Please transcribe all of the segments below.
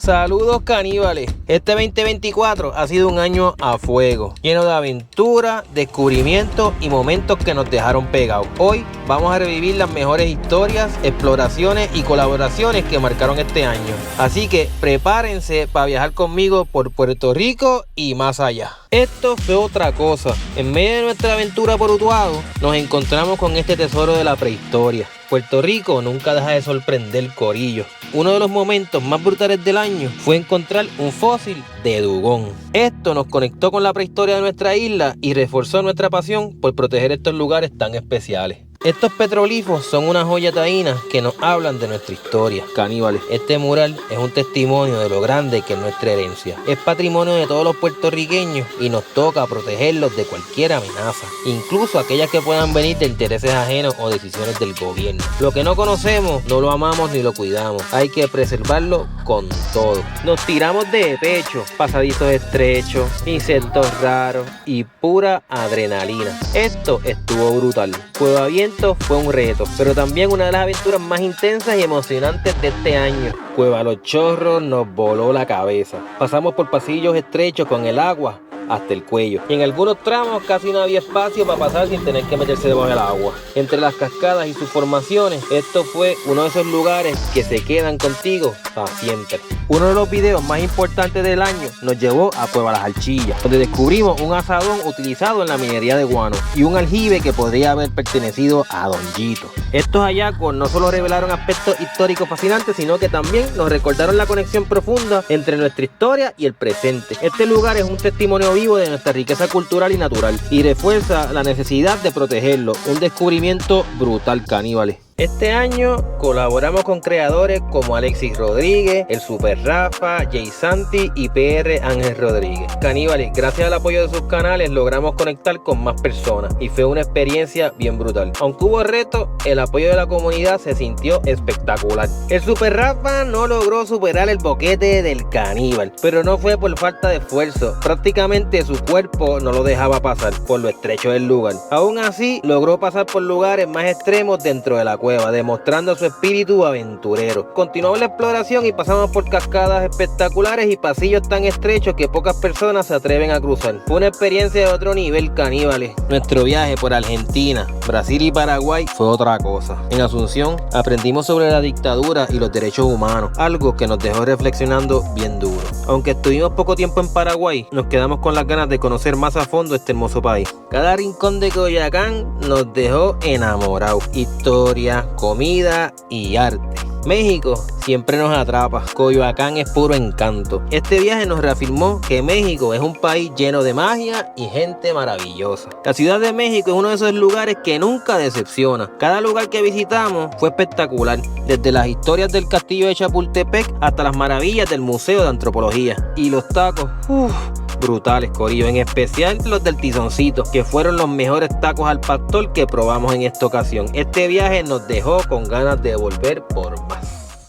Saludos caníbales, este 2024 ha sido un año a fuego, lleno de aventura, descubrimientos y momentos que nos dejaron pegados. Hoy vamos a revivir las mejores historias, exploraciones y colaboraciones que marcaron este año. Así que prepárense para viajar conmigo por Puerto Rico y más allá. Esto fue otra cosa. En medio de nuestra aventura por Utuado, nos encontramos con este tesoro de la prehistoria. Puerto Rico nunca deja de sorprender, corillo. Uno de los momentos más brutales del año fue encontrar un fósil de dugón. Esto nos conectó con la prehistoria de nuestra isla y reforzó nuestra pasión por proteger estos lugares tan especiales. Estos petroglifos son una joya taína que nos hablan de nuestra historia, caníbales. Este mural es un testimonio de lo grande que es nuestra herencia. Es patrimonio de todos los puertorriqueños y nos toca protegerlos de cualquier amenaza, incluso aquellas que puedan venir de intereses ajenos o decisiones del gobierno. Lo que no conocemos, no lo amamos ni lo cuidamos. Hay que preservarlo con todo. Nos tiramos de pecho, pasadizos estrechos, insectos raros y pura adrenalina. Esto estuvo brutal. Cueva Viento fue un reto, pero también una de las aventuras más intensas y emocionantes de este año. Cueva Los Chorros nos voló la cabeza. Pasamos por pasillos estrechos con el agua hasta el cuello, y en algunos tramos casi no había espacio para pasar sin tener que meterse debajo del agua. Entre las cascadas y sus formaciones, esto fue uno de esos lugares que se quedan contigo para siempre. Uno de los videos más importantes del año nos llevó a Cueva Las Archillas, donde descubrimos un asadón utilizado en la minería de guano y un aljibe que podría haber pertenecido a Don Yito. Estos hallazgos no solo revelaron aspectos históricos fascinantes, sino que también nos recordaron la conexión profunda entre nuestra historia y el presente. Este lugar es un testimonio vivo de nuestra riqueza cultural y natural y refuerza la necesidad de protegerlo. Un descubrimiento brutal, caníbales. Este año colaboramos con creadores como Alexis Rodríguez, el Super Rafa, Jay Santi y PR Ángel Rodríguez. Caníbales, gracias al apoyo de sus canales logramos conectar con más personas y fue una experiencia bien brutal. Aunque hubo retos, el apoyo de la comunidad se sintió espectacular. El Super Rafa no logró superar el boquete del caníbal, pero no fue por falta de esfuerzo. Prácticamente su cuerpo no lo dejaba pasar por lo estrecho del lugar. Aún así, logró pasar por lugares más extremos dentro de la cueva, demostrando su espíritu aventurero. Continuamos la exploración y pasamos por cascadas espectaculares y pasillos tan estrechos que pocas personas se atreven a cruzar. Fue una experiencia de otro nivel, caníbales. Nuestro viaje por Argentina, Brasil y Paraguay fue otra cosa. En Asunción aprendimos sobre la dictadura y los derechos humanos, algo que nos dejó reflexionando bien duro. Aunque estuvimos poco tiempo en Paraguay, nos quedamos con las ganas de conocer más a fondo este hermoso país. Cada rincón de Coyoacán nos dejó enamorados. Historia, comida y arte. México siempre nos atrapa. Coyoacán es puro encanto. Este viaje nos reafirmó que México es un país lleno de magia y gente maravillosa. La Ciudad de México es uno de esos lugares que nunca decepciona. Cada lugar que visitamos fue espectacular, desde las historias del castillo de Chapultepec hasta las maravillas del Museo de Antropología. Y los tacos, brutales, corillo, en especial los del Tizoncito, que fueron los mejores tacos al pastor que probamos en esta ocasión. Este viaje nos dejó con ganas de volver por más.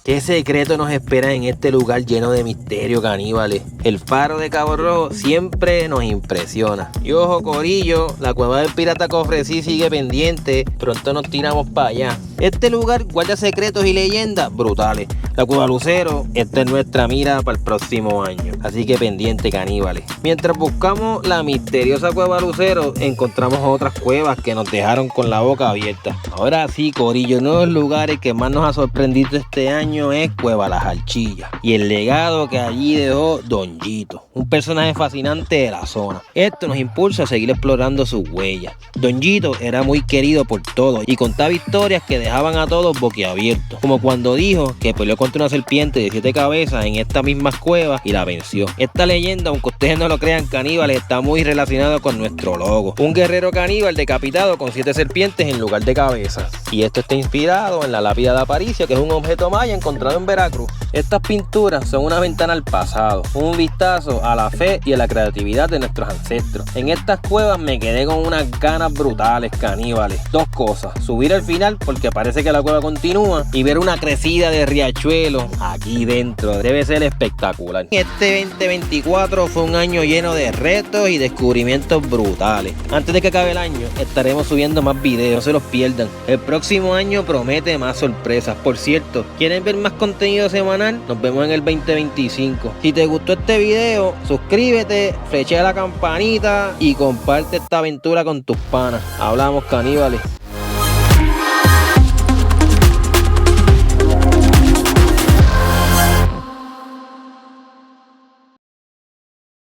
¿Qué secreto nos espera en este lugar lleno de misterio, caníbales? El faro de Cabo Rojo siempre nos impresiona. Y ojo, corillo, la cueva del pirata Cofresí sigue pendiente. Pronto nos tiramos para allá. Este lugar guarda secretos y leyendas brutales. La Cueva Lucero, esta es nuestra mira para el próximo año. Así que pendiente, caníbales. Mientras buscamos la misteriosa Cueva Lucero, encontramos otras cuevas que nos dejaron con la boca abierta. Ahora sí, corillo, uno de los lugares que más nos ha sorprendido este año es Cueva Las Archillas y el legado que allí dejó Don Yito, un personaje fascinante de la zona. Esto nos impulsa a seguir explorando sus huellas. Don Yito era muy querido por todos y contaba historias que dejaban a todos boquiabiertos, como cuando dijo que peleó contra una serpiente de 7 cabezas en estas mismas cuevas y la venció. Esta leyenda, aunque ustedes no lo crean, caníbales, está muy relacionado con nuestro logo, un guerrero caníbal decapitado con 7 serpientes en lugar de cabezas. Y esto está inspirado en la lápida de Aparicio, que es un objeto maya encontrado en Veracruz. Estas pinturas son una ventana al pasado, un vistazo a la fe y a la creatividad de nuestros ancestros. En estas cuevas me quedé con unas ganas brutales, caníbales. Dos cosas: subir al final porque parece que la cueva continúa y ver una crecida de riachuelo aquí dentro. Debe ser espectacular. Este 2024 fue un año lleno de retos y descubrimientos brutales. Antes de que acabe el año estaremos subiendo más videos, no se los pierdan. El próximo año promete más sorpresas. Por cierto, ¿quieren ver más contenido semanal? canal. Nos vemos en el 2025. Si te gustó este video, suscríbete, flechea la campanita y comparte esta aventura con tus panas. Hablamos, caníbales.